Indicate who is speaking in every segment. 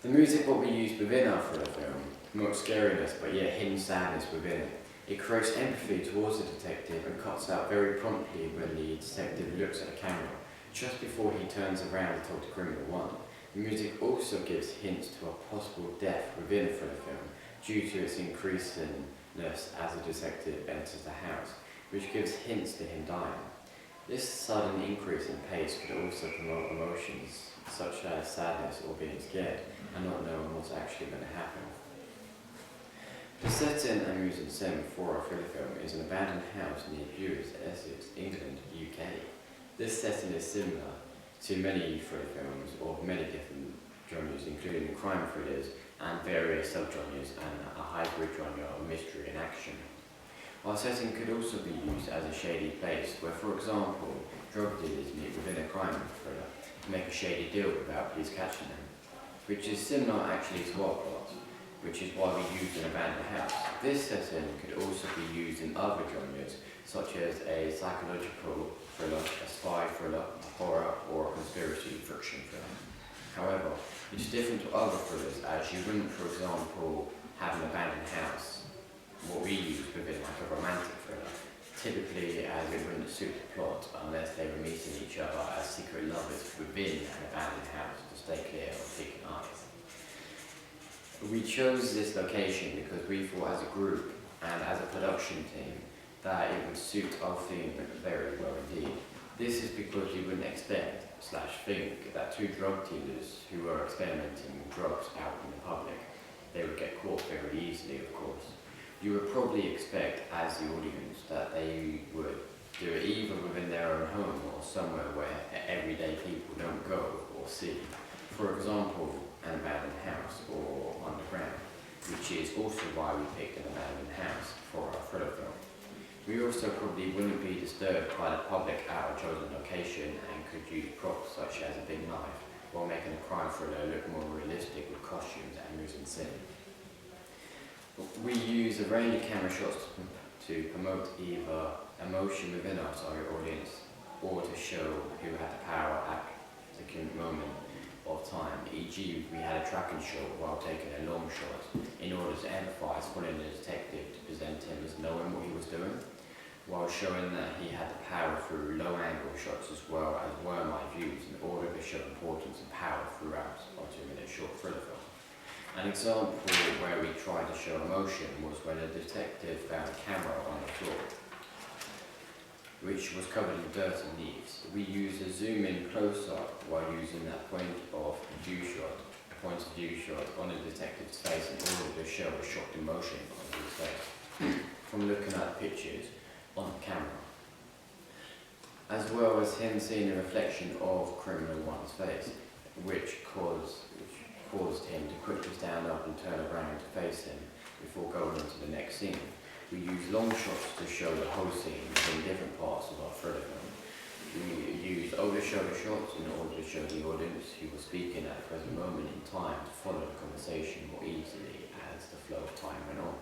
Speaker 1: The music what we use within our thriller film promotes scariness but yet hidden sadness within it. It creates empathy towards the detective and cuts out very promptly when the detective looks at the camera, just before he turns around to talk to criminal one. The music also gives hints to a possible death within a thriller film due to its increasingness as the detective enters the house, which gives hints to him dying. This sudden increase in pace could also promote emotions such as sadness or being scared and not knowing what's actually going to happen. The setting and mise-en-scène for a thriller film is an abandoned house near Bury, Essex, England, UK. This setting is similar to many thriller films of many different genres, including crime thrillers and various subgenres and a hybrid genre of mystery and action. Our setting could also be used as a shady place where, for example, drug dealers meet within a crime thriller to make a shady deal without police catching them, which is similar actually to our plot, which is why we used an abandoned house. This setting could also be used in other genres, such as a psychological thriller, a spy thriller, a horror, or a conspiracy fiction thriller. However, it's different to other thrillers, as you wouldn't, for example, have an abandoned house, what we use within like a romantic thriller, typically as it wouldn't suit the plot unless they were meeting each other as secret lovers within an abandoned house to stay clear of picking eyes. We chose this location because we thought as a group and as a production team that it would suit our theme very well indeed. This is because you wouldn't expect / think that two drug dealers who were experimenting with drugs out in the public, they would get caught very easily, of course. You would probably expect as the audience that they would do it either within their own home or somewhere where everyday people don't go or see. For example, an abandoned house or underground, which is also why we picked an abandoned house for our thriller film. We also probably wouldn't be disturbed by the public at our chosen location and could use props such as a big knife while making a crime thriller look more realistic with costumes and mise-en-scène. We use a range of camera shots to promote either emotion within our target audience or to show who had the power at the current moment of time. E.g., we had a tracking shot while taking a long shot in order to emphasize following the detective to present him as knowing what he was doing, while showing that he had the power through low angle shots as well as worm-eye views in order to show importance and power throughout our 2-minute short thriller film. An example where we tried to show emotion was when a detective found a camera on the floor, which was covered in dirt and leaves. We used a zoom-in close-up while using that point of view shot on the detective's face in order to show a shocked emotion on his face from looking at pictures on the camera, as well as him seeing a reflection of criminal one's face, which caused him to quickly stand up and turn around to face him before going into the next scene. We used long shots to show the whole scene in different parts of our thriller film. We used over-shoulder shots in order to show the audience who was speaking at the present moment in time to follow the conversation more easily as the flow of time went on.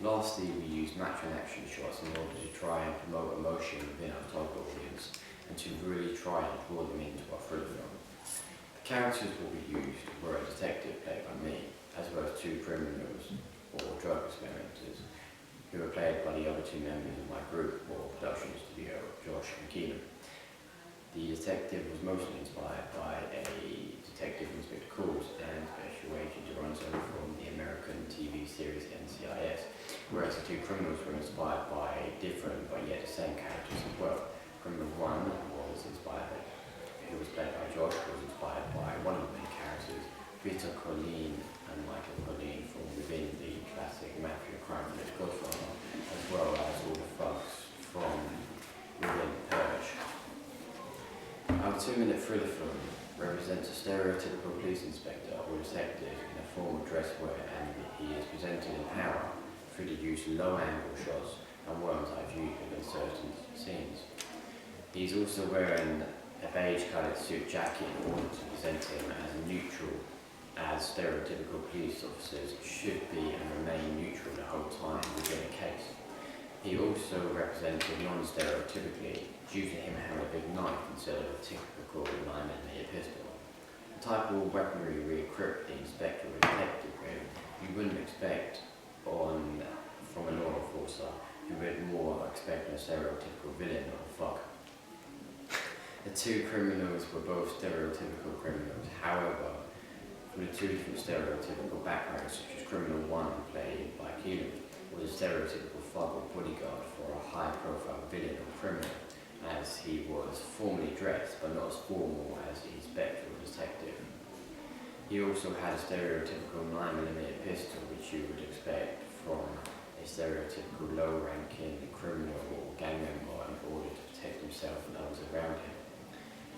Speaker 1: Lastly, we used matching action shots in order to try and promote emotion within our target audience and to really try and draw them into our thriller film. The characters what we used were a detective played by me, as well as two criminals or drug experimenters who were played by the other two members of my group or production studio, Josh and Kinge. The detective was mostly inspired by a detective Inspector Calls and Special Agent Toronto from the American TV series NCIS, whereas the two criminals were inspired by different but yet the same characters as well. Criminal 1 who was played by Josh, was inspired by one of the main characters, Vito Colleen and Michael Colleen from within the classic mafia crime thriller Godfather, as well as all the thugs from within Purge. Our 2-minute thriller film represents a stereotypical police inspector or detective in a formal dress wear, and he is presented in power through the use of low-angle shots and worm's-eye view within certain scenes. He's also wearing a beige-coloured suit jacket in order to present him as neutral, as stereotypical police officers should be and remain neutral the whole time within a case. He also represented non-stereotypically due to him having a big knife instead of a typical 9mm pistol. type of weaponry we equip the inspector or detective with, you wouldn't expect from a law enforcer. You would more expect a stereotypical villain or thug. The two criminals were both stereotypical criminals. However, from the two different stereotypical backgrounds, such as criminal one, played by Kinge, was a stereotypical thug or bodyguard for a high-profile villain or criminal, as he was formally dressed but not as formal as the inspector or detective. He also had a stereotypical 9mm pistol, which you would expect from a stereotypical low-ranking criminal or gang member in order to protect himself and others around him.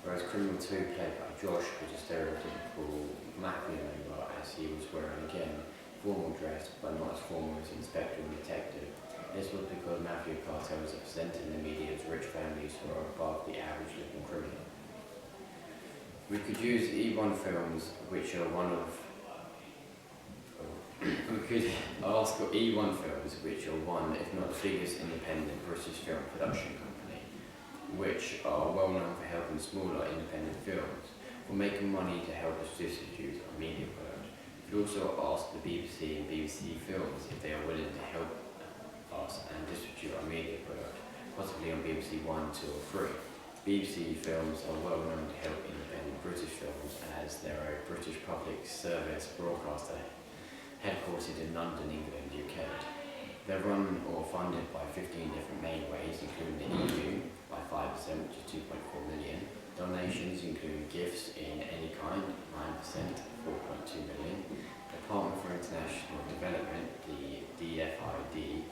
Speaker 1: Whereas criminal 2, played by Josh, was a stereotypical mafia member, as he was wearing, again, formal dress but not as formal as inspector and detective. This was because mafia cartels are presented in the media as rich families who are above the average looking criminal. We could use E1 films, which are one of we could ask for E1 films, which are one, if not the biggest independent British film production company, which are well known for helping smaller independent films, for making money to help us distribute our media product. We could also ask the BBC and BBC Films if they are willing to help us and distribute our media product, possibly on BBC 1, 2 or 3. BBC Films are well known to help independent British films, as they are a British public service broadcaster headquartered in London, England, UK. They're run or funded by 15 different main ways, including the EU by 5%, which is 2.4 million. Donations include gifts in any kind, 9%, 4.2 million. Department for International Development, the DFID,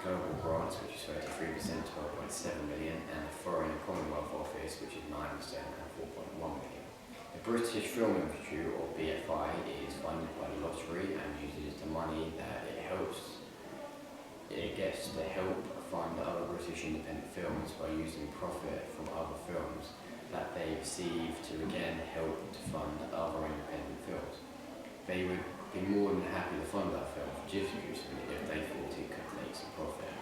Speaker 1: global grants, which is 33%, 12.7 million, and the Foreign and Commonwealth Office, which is 9% and 4.1 million. The British Film Institute, or BFI, is funded by the lottery and uses the money that it gets to help fund other British independent films by using profit from other films that they receive to again help to fund other independent films. They would be more than happy to fund our film for distribution if they thought it could make some profit.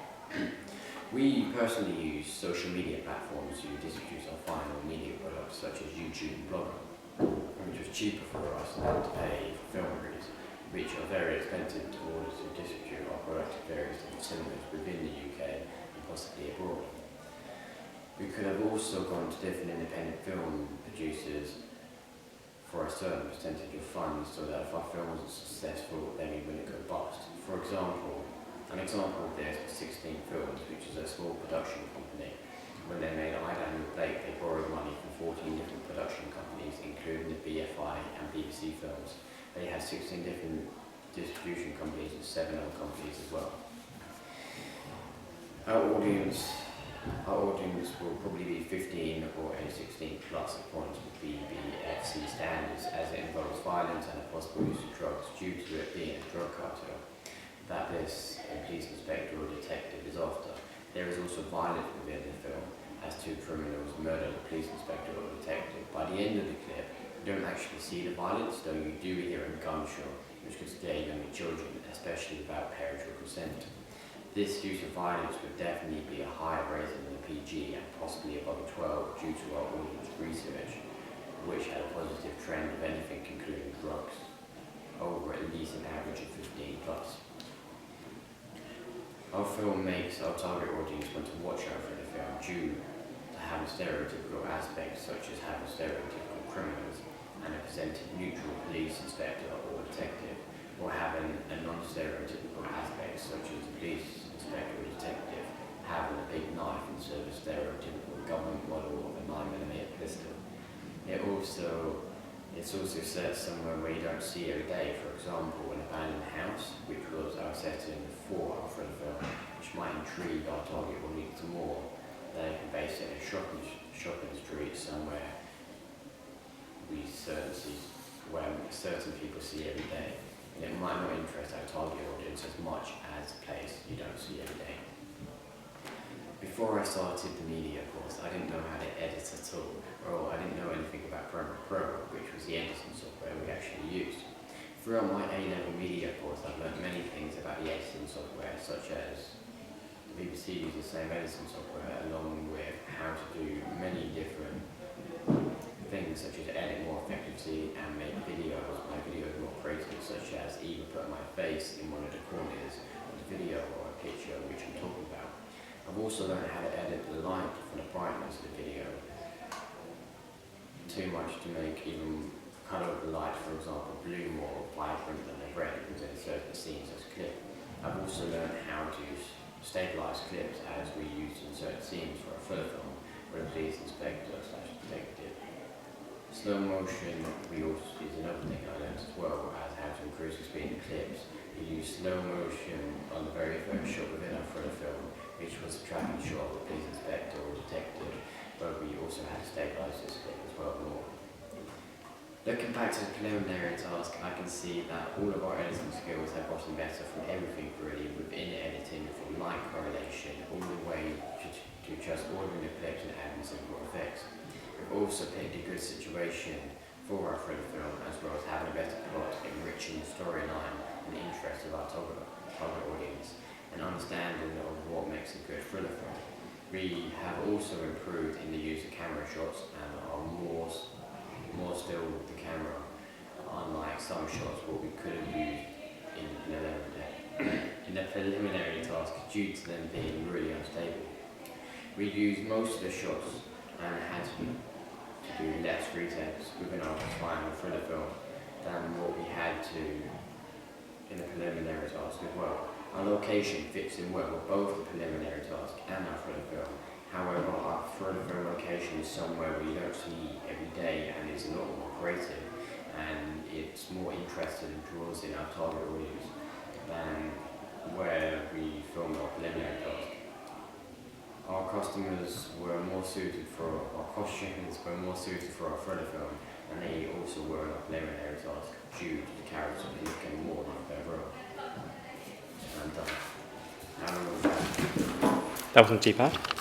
Speaker 1: We personally use social media platforms to distribute our final media products, such as YouTube and Blogger, which was cheaper for us than to pay for film reviews, which are very expensive in order to distribute our product to various different cinemas within the UK and possibly abroad. We could have also gone to different independent film producers for a certain percentage of funds, so that if our film wasn't successful, then we wouldn't go bust. For example, an example of this is 16 Films, which is a small production company. When they made I, Daniel Blake, they borrowed money from 14 different production companies, including the BFI and BBC Films. They had 16 different distribution companies and 7 other companies as well. Our audience will probably be 15 or a 16 plus according to BBFC standards, as it involves violence and a possible use of drugs due to it being a drug cartel that this police inspector or detective is after. There is also violence within the film, as 2 criminals murder the police inspector or detective. By the end of the clip, you don't actually see the violence, though you do hear a gunshot, which could scare young children, especially without parental consent. This use of violence would definitely be a higher rating than the PG and possibly above 12 due to our audience research, which had a positive trend of anything including drugs, over at least an average of 15 plus. Our film makes our target audience want to watch out for the film due to having stereotypical aspects such as having stereotypical criminals and a presented neutral police inspector or detective, or having a non-stereotypical aspect such as a police inspector or detective having a big knife instead of a stereotypical government model of a 9mm pistol. It's also set somewhere where you don't see every day, for example, an abandoned house, which was our setting for our film, which might intrigue our target audience more than if you base it in a shopping street somewhere certain people see every day. And it might not interest our target audience as much as a place you don't see every day. Before I started the media course, I didn't know how to edit at all, or I didn't know anything about Premiere Pro, which was the editing software we actually used. Throughout my A-level media course, I've learned many things about the editing software, such as the BBC uses the same editing software, along with how to do many different things such as edit more effectively and make my videos more creative, such as either putting my face in one of the corners of the video or a picture which I'm talking about. I've also learned how to edit the light for the brightness of the video too much to make even colour of the light, for example, blue more vibrant than the red within certain scenes as a clip. I've also learned how to stabilise clips as we use in certain scenes for a fuller film or a police inspector/detective. Slow motion is another thing I learned as well, as how to increase the speed of clips. We use slow motion on the very first shot within our thriller film, which was a tracking shot of a police inspector or detective, but we also had to stabilise this clip as well more. Looking back to the preliminary task, I can see that all of our editing skills have gotten better from everything really within editing, from light correlation all the way to just ordering the clips and adding simple effects. We've also picked a good situation for our thriller film, as well as having a better plot, enriching the storyline and the interest of our target audience, and understanding of what makes a good thriller film. We have also improved in the use of camera shots and are more still with the camera, unlike some shots what we could have used in the preliminary task due to them being really unstable. We used most of the shots and had to do less retakes within our final thriller film than what we had to in the preliminary task as well. Our location fits in well with both the preliminary task and our thriller film. However, our thriller film location is somewhere we don't see every day and it's a lot more creative and it's more interesting and draws in our target audience than where we filmed our preliminary task. Our costumes were more suited for our costumes were more suited for our thriller film, and they also were in our preliminary task due to the characters looking more like their role. And
Speaker 2: That wasn't too bad.